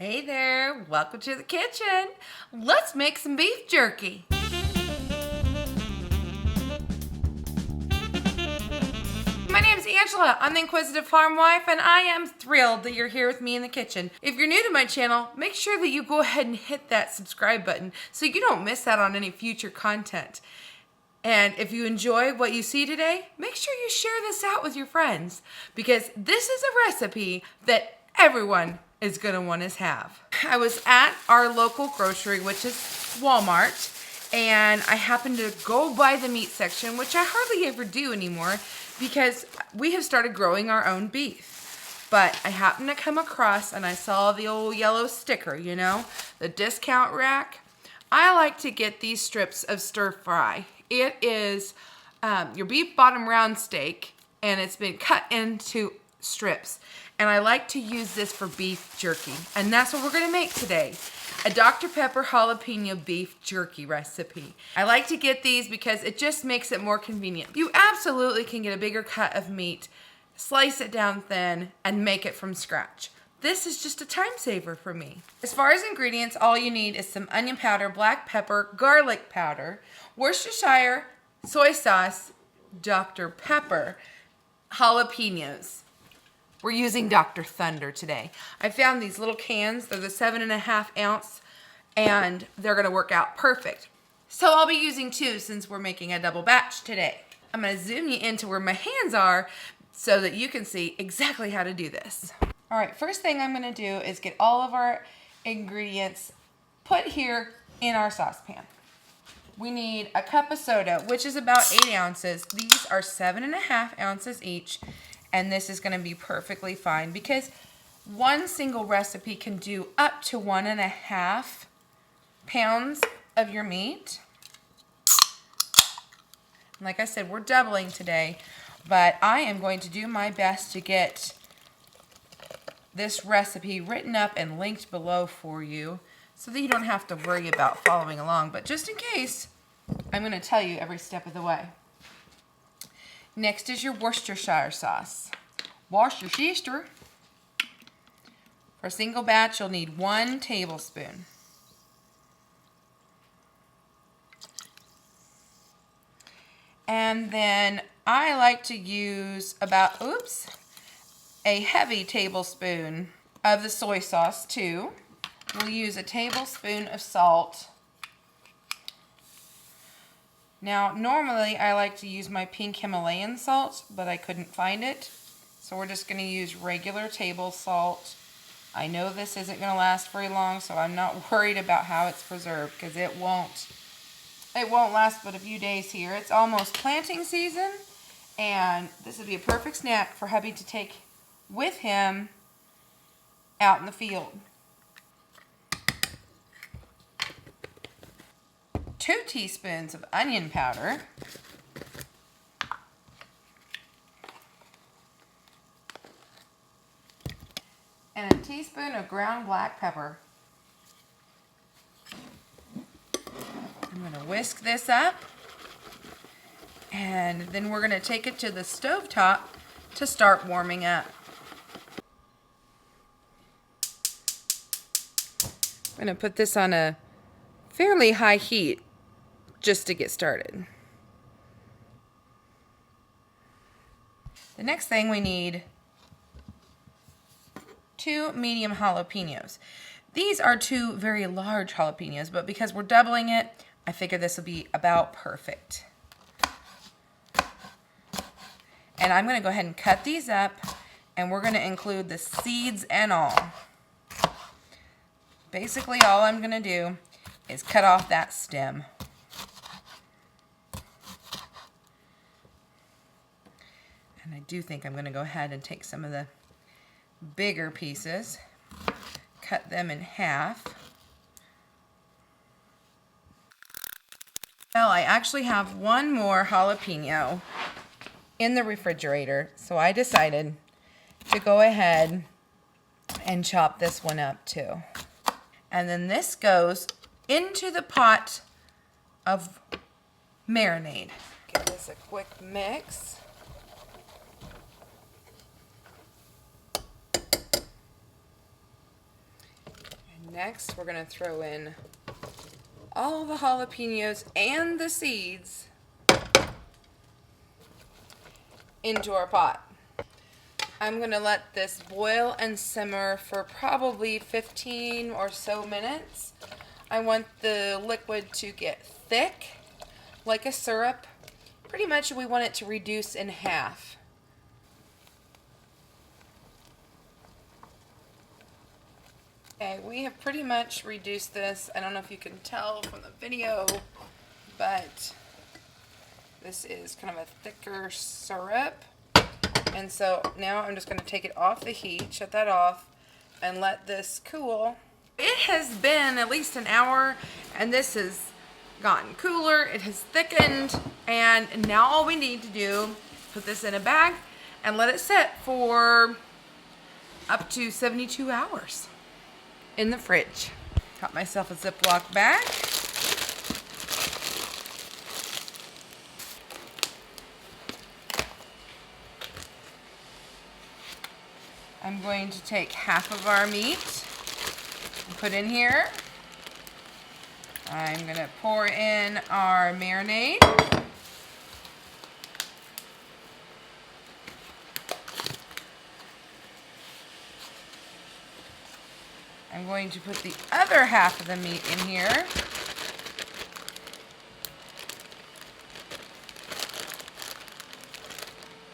Hey there, welcome to the kitchen. Let's make some beef jerky. My name is Angela. I'm the Inquisitive Farmwife, and I am thrilled that you're here with me in the kitchen. If you're new to my channel, make sure that you go ahead and hit that subscribe button so you don't miss out on any future content. And if you enjoy what you see today, make sure you share this out with your friends, because this is a recipe that everyone is gonna want to have. I was at our local grocery, which is Walmart, and I happened to go by the meat section, which I hardly ever do anymore because we have started growing our own beef. But I happened to come across and I saw the old yellow sticker, you know, the discount rack. I like to get these strips of stir fry. It is your beef bottom round steak, and it's been cut into strips. And I like to use this for beef jerky. And that's what we're gonna make today. A Dr. Pepper jalapeno beef jerky recipe. I like to get these because it just makes it more convenient. You absolutely can get a bigger cut of meat, slice it down thin, and make it from scratch. This is just a time saver for me. As far as ingredients, all you need is some onion powder, black pepper, garlic powder, Worcestershire, soy sauce, Dr. Pepper, jalapenos. We're using Dr. Thunder today. I found these little cans. They're the 7.5 ounce, and they're gonna work out perfect. So I'll be using 2 since we're making a double batch today. I'm gonna zoom you into where my hands are so that you can see exactly how to do this. All right, first thing I'm gonna do is get all of our ingredients put here in our saucepan. We need a cup of soda, which is about 8 ounces. These are 7.5 ounces each. And this is going to be perfectly fine because one single recipe can do up to 1.5 pounds of your meat. Like I said, we're doubling today, but I am going to do my best to get this recipe written up and linked below for you so that you don't have to worry about following along. But just in case, I'm going to tell you every step of the way. Next is your Worcestershire sauce. Worcestershire. For a single batch, you'll need 1 tablespoon. And then I like to use about, a heavy tablespoon of the soy sauce too. We'll use a tablespoon of salt. Now, normally I like to use my pink Himalayan salt, but I couldn't find it. So we're just going to use regular table salt. I know this isn't going to last very long, so I'm not worried about how it's preserved because it won't last but a few days here. It's almost planting season, and this would be a perfect snack for hubby to take with him out in the field. 2 teaspoons of onion powder. And a teaspoon of ground black pepper. I'm going to whisk this up. And then we're going to take it to the stovetop to start warming up. I'm going to put this on a fairly high heat just to get started. The next thing we need 2 medium jalapenos. These are 2 very large jalapenos, but because we're doubling it, I figure this will be about perfect. And I'm going to go ahead and cut these up, and we're going to include the seeds and all. Basically, all I'm going to do is cut off that stem. And I do think I'm going to go ahead and take some of the bigger pieces, cut them in half. Well, I actually have 1 more jalapeno in the refrigerator, so I decided to go ahead and chop this one up too. And then this goes into the pot of marinade. Give this a quick mix. Next, we're gonna throw in all the jalapenos and the seeds into our pot. I'm gonna let this boil and simmer for probably 15 or so minutes. I want the liquid to get thick, like a syrup. Pretty much we want it to reduce in half. Okay, we have pretty much reduced this. I don't know if you can tell from the video, but this is kind of a thicker syrup. And so now I'm just going to take it off the heat, shut that off, and let this cool. It has been at least an hour, and this has gotten cooler. It has thickened, and now all we need to do, put this in a bag and let it sit for up to 72 hours in the fridge. Got myself a Ziploc bag. I'm going to take half of our meat and put in here. I'm going to pour in our marinade. I'm going to put the other half of the meat in here.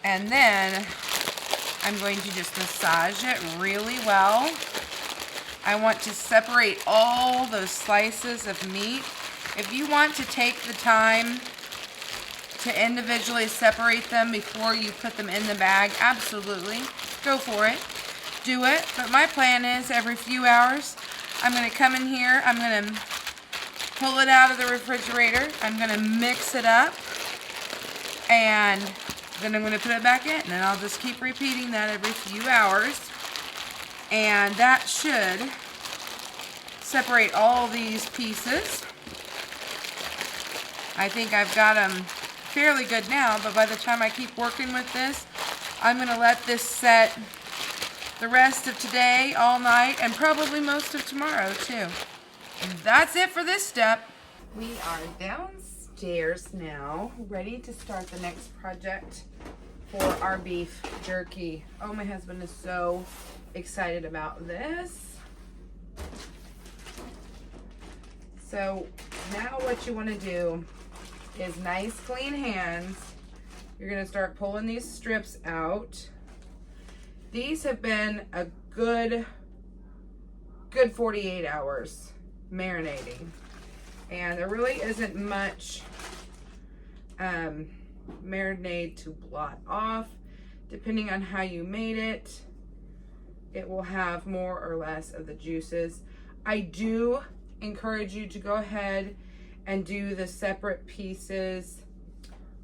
And then I'm going to just massage it really well. I want to separate all those slices of meat. If you want to take the time to individually separate them before you put them in the bag, absolutely, go for it. Do it. But my plan is every few hours, I'm going to come in here, I'm going to pull it out of the refrigerator, I'm going to mix it up, and then I'm going to put it back in, and I'll just keep repeating that every few hours. And that should separate all these pieces. I think I've got them fairly good now, but by the time I keep working with this, I'm going to let this set the rest of today, all night, and probably most of tomorrow too. And that's it for this step. We are downstairs now, ready to start the next project for our beef jerky. Oh, my husband is so excited about this. So now what you want to do is nice clean hands. You're going to start pulling these strips out. These have been a good 48 hours marinating, and there really isn't much marinade to blot off. Depending on how you made it, it will have more or less of the juices. I do encourage you to go ahead and do the separate pieces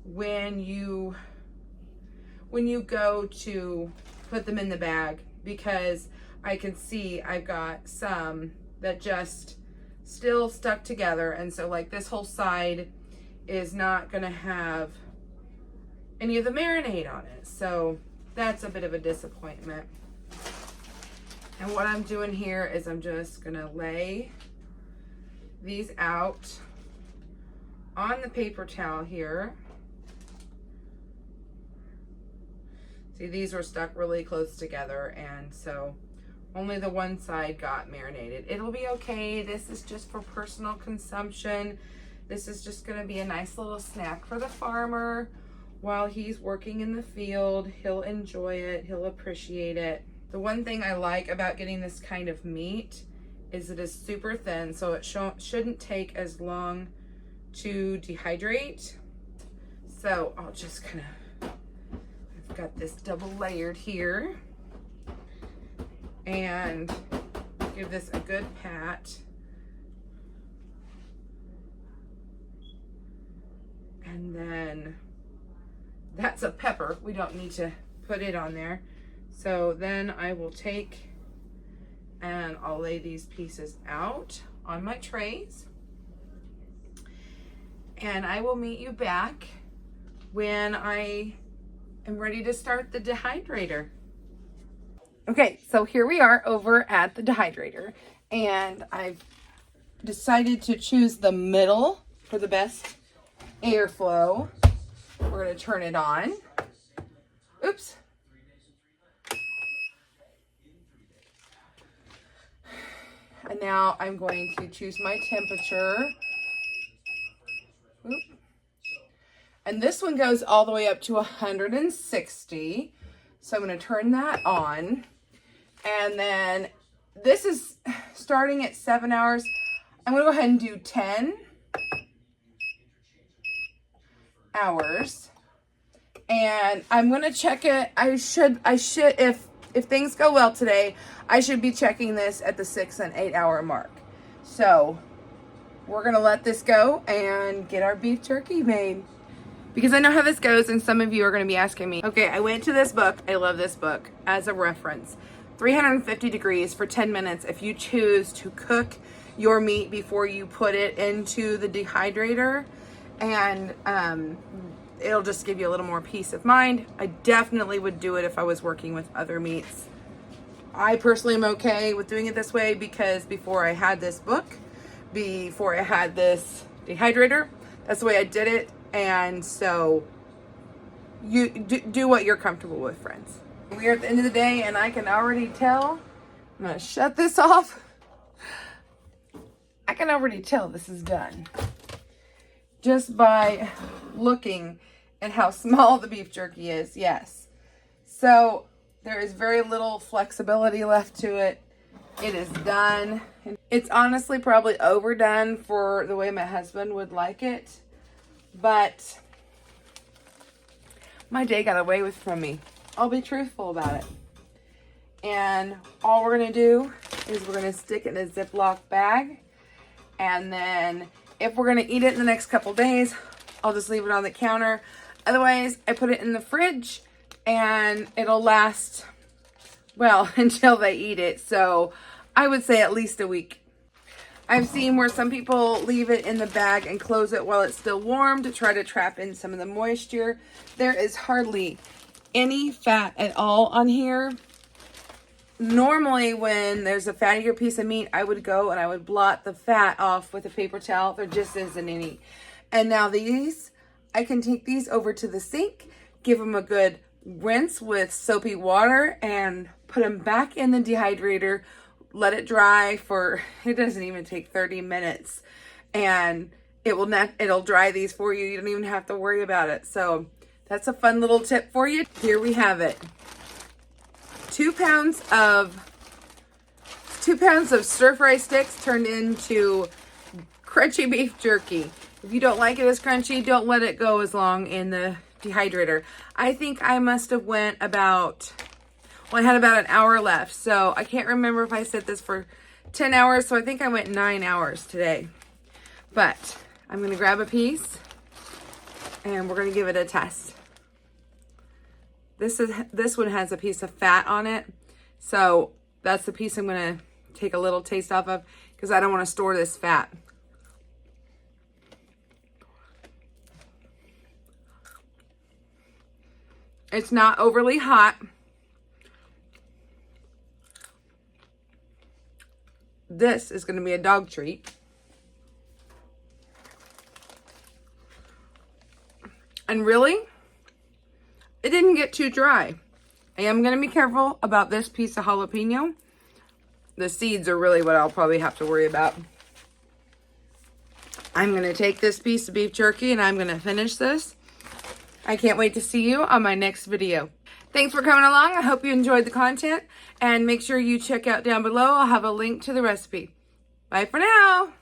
when you go to put them in the bag, because I can see I've got some that just still stuck together, and so like this whole side is not gonna have any of the marinade on it, so that's a bit of a disappointment. And what I'm doing here is I'm just gonna lay these out on the paper towel here. See, these were stuck really close together, and so only the one side got marinated. It'll be okay. This is just for personal consumption. This is just gonna be a nice little snack for the farmer while he's working in the field. He'll enjoy it, he'll appreciate it. The one thing I like about getting this kind of meat is it is super thin, so it shouldn't take as long to dehydrate. So I'll just kind of, I've got this double layered here, and give this a good pat. And then that's a pepper. We don't need to put it on there. So then I will take and I'll lay these pieces out on my trays. And I will meet you back when I am ready to start the dehydrator. Okay, so here we are over at the dehydrator. And I've decided to choose the middle for the best airflow. We're going to turn it on. Oops. And now I'm going to choose my temperature. Oop. And this one goes all the way up to 160. So I'm going to turn that on. And then this is starting at 7 hours. I'm going to go ahead and do 10 hours. And I'm going to check it. I should, if things go well today, I should be checking this at the 6 and 8 hour mark. So we're going to let this go and get our beef jerky made. Because I know how this goes, and some of you are going to be asking me. Okay, I went to this book. I love this book as a reference. 350 degrees for 10 minutes if you choose to cook your meat before you put it into the dehydrator. And it'll just give you a little more peace of mind. I definitely would do it if I was working with other meats. I personally am okay with doing it this way because before I had this book, before I had this dehydrator, that's the way I did it. And so you do what you're comfortable with, friends. We're at the end of the day and I can already tell. I'm going to shut this off. I can already tell this is done just by looking at how small the beef jerky is. Yes. So there is very little flexibility left to it. It is done. It's honestly probably overdone for the way my husband would like it. But my day got away from me. I'll be truthful about it. And all we're going to do is we're going to stick it in a Ziploc bag. And then if we're going to eat it in the next couple days, I'll just leave it on the counter. Otherwise, I put it in the fridge and it'll last, well, until they eat it. So I would say at least a week. I've seen where some people leave it in the bag and close it while it's still warm to try to trap in some of the moisture. There is hardly any fat at all on here. Normally when there's a fattier piece of meat, I would go and I would blot the fat off with a paper towel. There just isn't any. And now these, I can take these over to the sink, give them a good rinse with soapy water and put them back in the dehydrator. Let it dry for, it doesn't even take 30 minutes. And it'll dry these for you. You don't even have to worry about it. So that's a fun little tip for you. Here we have it. 2 pounds of stir-fry sticks turned into crunchy beef jerky. If you don't like it as crunchy, don't let it go as long in the dehydrator. I think I must have went about, well, I had about an hour left. So I can't remember if I set this for 10 hours. So I think I went 9 hours today. But I'm going to grab a piece and we're going to give it a test. This one has a piece of fat on it. So that's the piece I'm going to take a little taste off of because I don't want to store this fat. It's not overly hot. This is going to be a dog treat. And really, it didn't get too dry. I am going to be careful about this piece of jalapeno. The seeds are really what I'll probably have to worry about. I'm going to take this piece of beef jerky and I'm going to finish this. I can't wait to see you on my next video. Thanks for coming along. I hope you enjoyed the content. And make sure you check out down below. I'll have a link to the recipe. Bye for now.